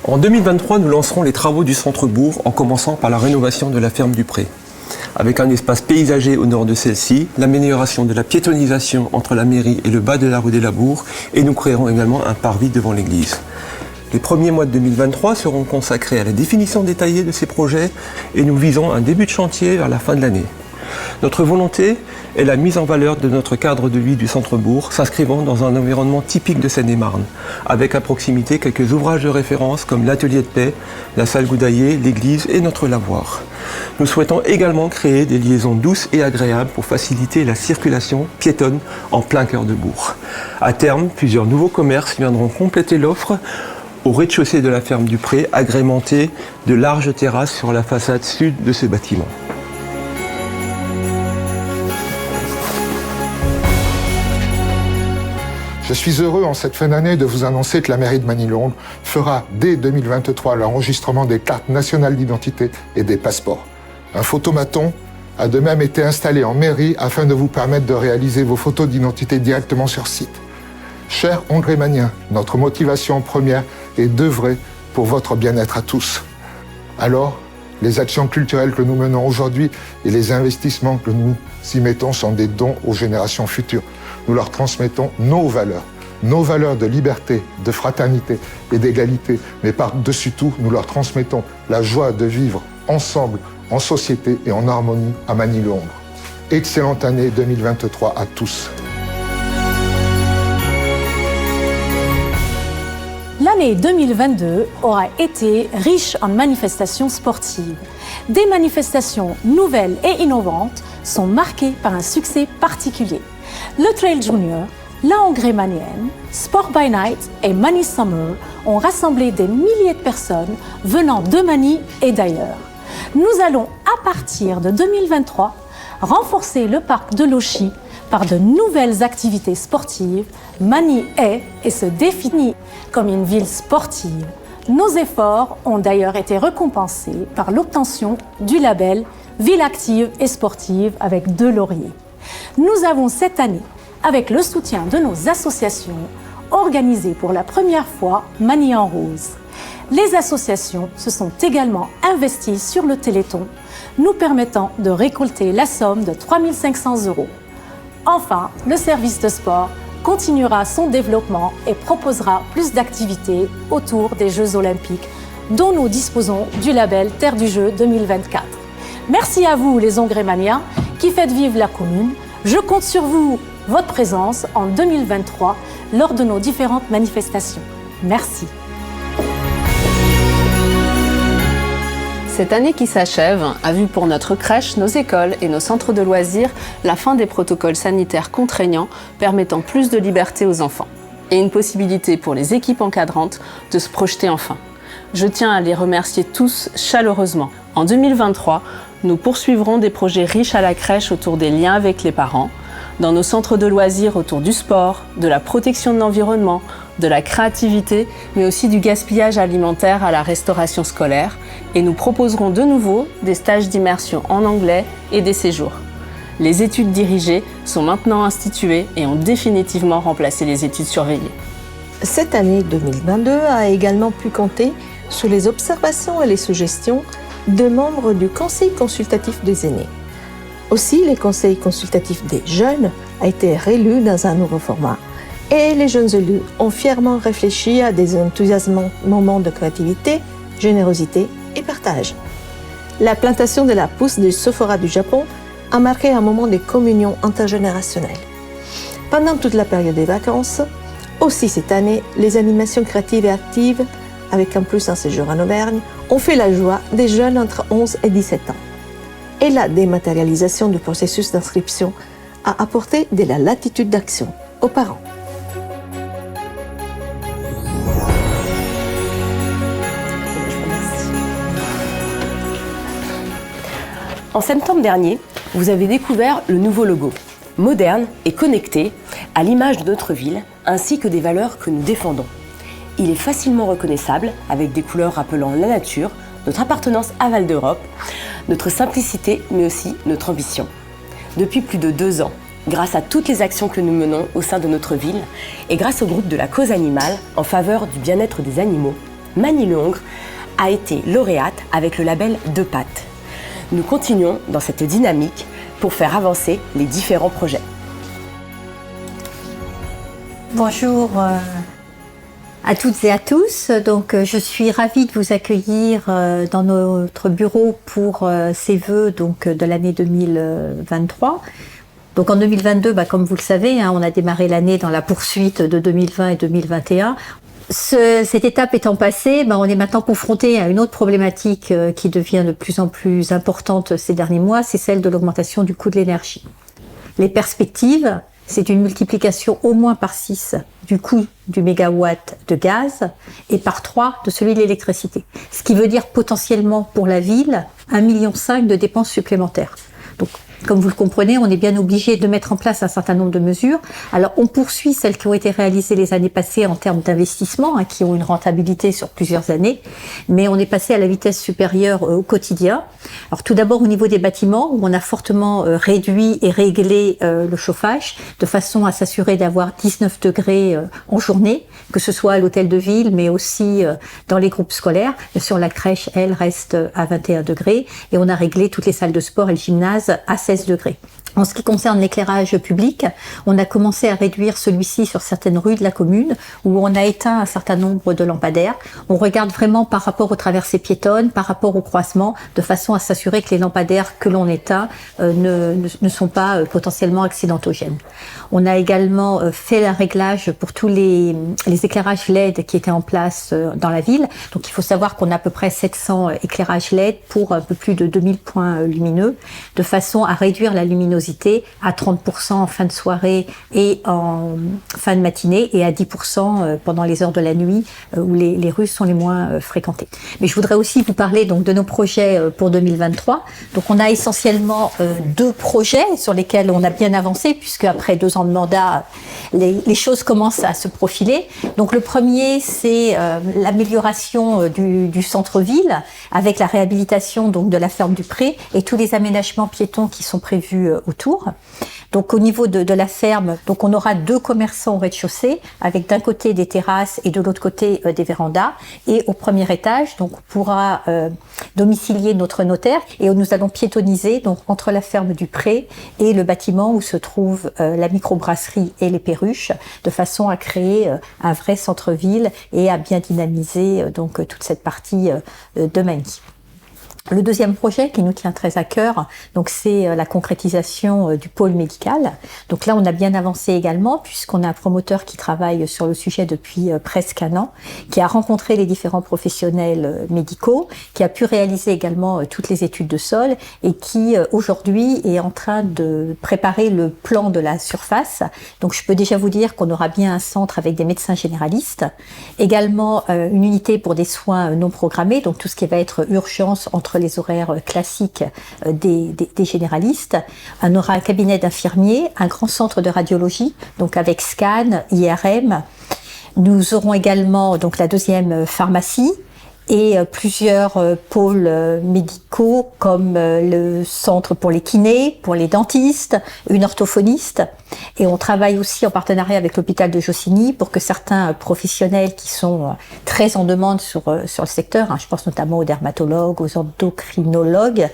En 2023, nous lancerons les travaux du centre-bourg en commençant par la rénovation de la ferme du Pré. Avec un espace paysager au nord de celle-ci, l'amélioration de la piétonisation entre la mairie et le bas de la rue des Labours, et nous créerons également un parvis devant l'église. Les premiers mois de 2023 seront consacrés à la définition détaillée de ces projets et nous visons un début de chantier vers la fin de l'année. Notre volonté est la mise en valeur de notre cadre de vie du centre-bourg, s'inscrivant dans un environnement typique de Seine-et-Marne, avec à proximité quelques ouvrages de référence comme l'Atelier de Paix, la salle Goudailler, l'église et notre lavoir. Nous souhaitons également créer des liaisons douces et agréables pour faciliter la circulation piétonne en plein cœur de bourg. À terme, plusieurs nouveaux commerces viendront compléter l'offre au rez-de-chaussée de la ferme du Pré, agrémentée de larges terrasses sur la façade sud de ce bâtiment. Je suis heureux en cette fin d'année de vous annoncer que la mairie de Magny-le-Hongle fera dès 2023 l'enregistrement des cartes nationales d'identité et des passeports. Un photomaton a de même été installé en mairie afin de vous permettre de réaliser vos photos d'identité directement sur site. Chers Hongrémaniens, notre motivation première est d'œuvrer pour votre bien-être à tous. Alors, les actions culturelles que nous menons aujourd'hui et les investissements que nous y mettons sont des dons aux générations futures. Nous leur transmettons nos valeurs de liberté, de fraternité et d'égalité. Mais par-dessus tout, nous leur transmettons la joie de vivre ensemble, en société et en harmonie à Magny-le-Hongle. Excellente année 2023 à tous. L'année 2022 aura été riche en manifestations sportives. Des manifestations nouvelles et innovantes sont marquées par un succès particulier. Le Trail Junior, la Hongrémanienne, Sport by Night et Magny Summer ont rassemblé des milliers de personnes venant de Magny et d'ailleurs. Nous allons, à partir de 2023, renforcer le parc de Lochy par de nouvelles activités sportives. Magny est et se définit comme une ville sportive. Nos efforts ont d'ailleurs été récompensés par l'obtention du label Ville active et sportive avec 2 lauriers. Nous avons cette année, avec le soutien de nos associations, organisé pour la première fois Magny en rose. Les associations se sont également investies sur le Téléthon, nous permettant de récolter la somme de 3 500 €. Enfin, le service de sport continuera son développement et proposera plus d'activités autour des Jeux Olympiques, dont nous disposons du label Terre du Jeu 2024. Merci à vous, les Hongrémaniens, qui faites vivre la commune. Je compte sur vous, votre présence en 2023 lors de nos différentes manifestations. Merci. Cette année qui s'achève a vu pour notre crèche, nos écoles et nos centres de loisirs la fin des protocoles sanitaires contraignants permettant plus de liberté aux enfants et une possibilité pour les équipes encadrantes de se projeter enfin. Je tiens à les remercier tous chaleureusement. En 2023, nous poursuivrons des projets riches à la crèche autour des liens avec les parents, dans nos centres de loisirs autour du sport, de la protection de l'environnement, de la créativité, mais aussi du gaspillage alimentaire à la restauration scolaire. Et nous proposerons de nouveau des stages d'immersion en anglais et des séjours. Les études dirigées sont maintenant instituées et ont définitivement remplacé les études surveillées. Cette année 2022 a également pu compter sur les observations et les suggestions de membres du Conseil consultatif des aînés. Aussi, le Conseil consultatif des jeunes a été réélu dans un nouveau format. Et les jeunes élus ont fièrement réfléchi à des enthousiasmants moments de créativité, générosité et partage. La plantation de la pousse du Sephora du Japon a marqué un moment de communion intergénérationnelle. Pendant toute la période des vacances, aussi cette année, les animations créatives et actives, avec en plus un séjour en Auvergne, ont fait la joie des jeunes entre 11 et 17 ans. Et la dématérialisation du processus d'inscription a apporté de la latitude d'action aux parents. En septembre dernier, vous avez découvert le nouveau logo, moderne et connecté, à l'image de notre ville, ainsi que des valeurs que nous défendons. Il est facilement reconnaissable avec des couleurs rappelant la nature, notre appartenance à Val d'Europe, notre simplicité mais aussi notre ambition. Depuis plus de 2 ans, grâce à toutes les actions que nous menons au sein de notre ville et grâce au groupe de la cause animale en faveur du bien-être des animaux, Magny-le-Hongre a été lauréate avec le label 2 pattes. Nous continuons dans cette dynamique pour faire avancer les différents projets. Bonjour à toutes et à tous. Donc, je suis ravie de vous accueillir dans notre bureau pour ces vœux de l'année 2023. Donc en 2022, comme vous le savez, on a démarré l'année dans la poursuite de 2020 et 2021. Cette étape étant passée, on est maintenant confronté à une autre problématique qui devient de plus en plus importante ces derniers mois, c'est celle de l'augmentation du coût de l'énergie. Les perspectives, c'est une multiplication au moins par 6 du coût du mégawatt de gaz et par 3 de celui de l'électricité. Ce qui veut dire potentiellement pour la ville 1,5 million de dépenses supplémentaires. Donc, comme vous le comprenez, on est bien obligé de mettre en place un certain nombre de mesures. Alors, on poursuit celles qui ont été réalisées les années passées en termes d'investissement, qui ont une rentabilité sur plusieurs années, mais on est passé à la vitesse supérieure au quotidien. Alors, tout d'abord, au niveau des bâtiments, où on a fortement réduit et réglé le chauffage, de façon à s'assurer d'avoir 19 degrés en journée, que ce soit à l'hôtel de ville, mais aussi dans les groupes scolaires. Bien sûr, la crèche, elle, reste à 21 degrés, et on a réglé toutes les salles de sport et le gymnase à 16 degrés. En ce qui concerne l'éclairage public, on a commencé à réduire celui-ci sur certaines rues de la commune où on a éteint un certain nombre de lampadaires. On regarde vraiment par rapport aux traversées piétonnes, par rapport au croisement, de façon à s'assurer que les lampadaires que l'on éteint ne sont pas potentiellement accidentogènes. On a également fait un réglage pour tous les éclairages LED qui étaient en place dans la ville. Donc il faut savoir qu'on a à peu près 700 éclairages LED pour un peu plus de 2000 points lumineux, de façon à réduire la luminosité à 30% en fin de soirée et en fin de matinée et à 10% pendant les heures de la nuit où les rues sont les moins fréquentées. Mais je voudrais aussi vous parler donc de nos projets pour 2023. Donc on a essentiellement 2 projets sur lesquels on a bien avancé puisque après 2 ans de mandat, les choses commencent à se profiler. Donc le premier, c'est l'amélioration du centre-ville avec la réhabilitation donc de la ferme du Pré et tous les aménagements piétons qui sont prévus autour. Donc au niveau de la ferme, donc on aura 2 commerçants au rez-de-chaussée avec d'un côté des terrasses et de l'autre côté des vérandas. Et au premier étage, donc on pourra domicilier notre notaire et nous allons piétonniser donc entre la ferme du Pré et le bâtiment où se trouve la microbrasserie et les perruches, de façon à créer un vrai centre-ville et à bien dynamiser donc toute cette partie de Magny. Le deuxième projet qui nous tient très à cœur, donc c'est la concrétisation du pôle médical. Donc là, on a bien avancé également puisqu'on a un promoteur qui travaille sur le sujet depuis presque 1 an, qui a rencontré les différents professionnels médicaux, qui a pu réaliser également toutes les études de sol et qui aujourd'hui est en train de préparer le plan de la surface. Donc je peux déjà vous dire qu'on aura bien un centre avec des médecins généralistes, également une unité pour des soins non programmés, donc tout ce qui va être urgence entre les horaires classiques des généralistes. On aura un cabinet d'infirmiers, un grand centre de radiologie, donc avec scan, IRM. Nous aurons également donc la 2e pharmacie et plusieurs pôles médicaux comme le centre pour les kinés, pour les dentistes, une orthophoniste. Et on travaille aussi en partenariat avec l'hôpital de Jossigny pour que certains professionnels qui sont très en demande sur le secteur, je pense notamment aux dermatologues, aux endocrinologues,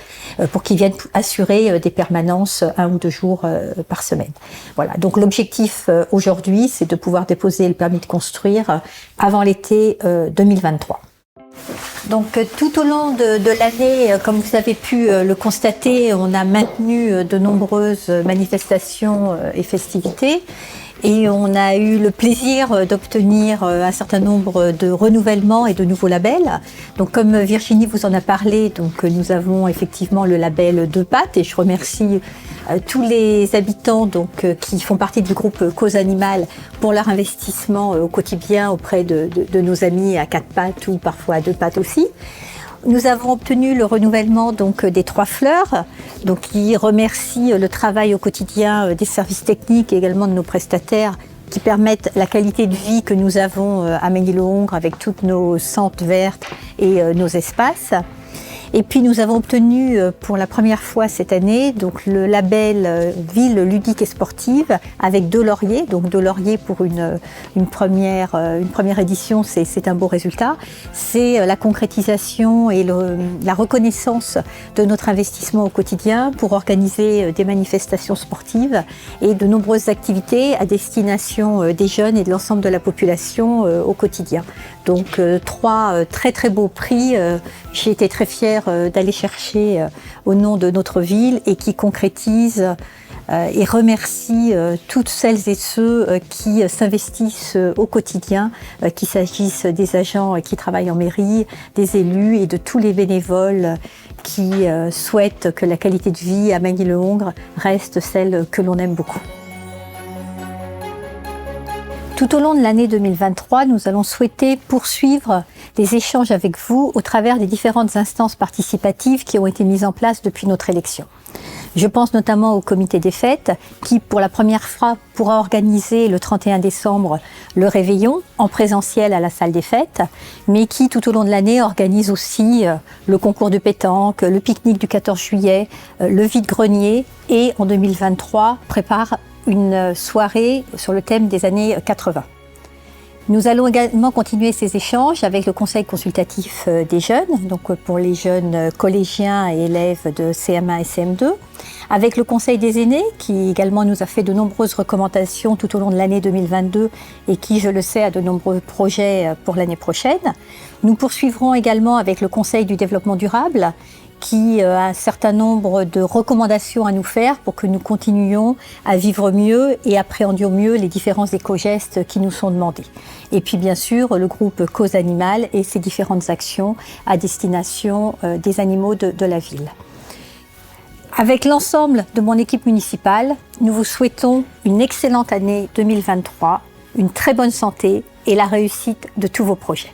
pour qu'ils viennent assurer des permanences 1 ou 2 jours par semaine. Voilà. Donc l'objectif aujourd'hui, c'est de pouvoir déposer le permis de construire avant l'été 2023. Donc tout au long de l'année, comme vous avez pu le constater, on a maintenu de nombreuses manifestations et festivités. Et on a eu le plaisir d'obtenir un certain nombre de renouvellements et de nouveaux labels. Donc comme Virginie vous en a parlé, donc nous avons effectivement le label 2 pattes et je remercie tous les habitants donc qui font partie du groupe Cause Animale pour leur investissement au quotidien auprès de nos amis à 4 pattes ou parfois à 2 pattes aussi. Nous avons obtenu le renouvellement donc des 3 fleurs, donc qui remercie le travail au quotidien des services techniques et également de nos prestataires qui permettent la qualité de vie que nous avons à Magny-le-Hongre avec toutes nos sentes vertes et nos espaces. Et puis nous avons obtenu pour la première fois cette année donc le label Ville ludique et sportive avec 2 lauriers. Donc 2 lauriers pour une première édition, c'est un beau résultat. C'est la concrétisation et la reconnaissance de notre investissement au quotidien pour organiser des manifestations sportives et de nombreuses activités à destination des jeunes et de l'ensemble de la population au quotidien. Donc 3 très très beaux prix. J'ai été très fière d'aller chercher au nom de notre ville et qui concrétise et remercie toutes celles et ceux qui s'investissent au quotidien, qu'il s'agisse des agents qui travaillent en mairie, des élus et de tous les bénévoles qui souhaitent que la qualité de vie à Magny-le-Hongre reste celle que l'on aime beaucoup. Tout au long de l'année 2023, nous allons souhaiter poursuivre des échanges avec vous au travers des différentes instances participatives qui ont été mises en place depuis notre élection. Je pense notamment au comité des fêtes qui, pour la première fois, pourra organiser le 31 décembre le réveillon en présentiel à la salle des fêtes, mais qui, tout au long de l'année, organise aussi le concours de pétanque, le pique-nique du 14 juillet, le vide-grenier et, en 2023, prépare une soirée sur le thème des années 80. Nous allons également continuer ces échanges avec le Conseil consultatif des jeunes, donc pour les jeunes collégiens et élèves de CM1 et CM2, avec le Conseil des aînés qui également nous a fait de nombreuses recommandations tout au long de l'année 2022 et qui, je le sais, a de nombreux projets pour l'année prochaine. Nous poursuivrons également avec le Conseil du développement durable qui a un certain nombre de recommandations à nous faire pour que nous continuions à vivre mieux et appréhendions mieux les différents éco-gestes qui nous sont demandés. Et puis bien sûr, le groupe Cause Animale et ses différentes actions à destination des animaux de la ville. Avec l'ensemble de mon équipe municipale, nous vous souhaitons une excellente année 2023, une très bonne santé et la réussite de tous vos projets.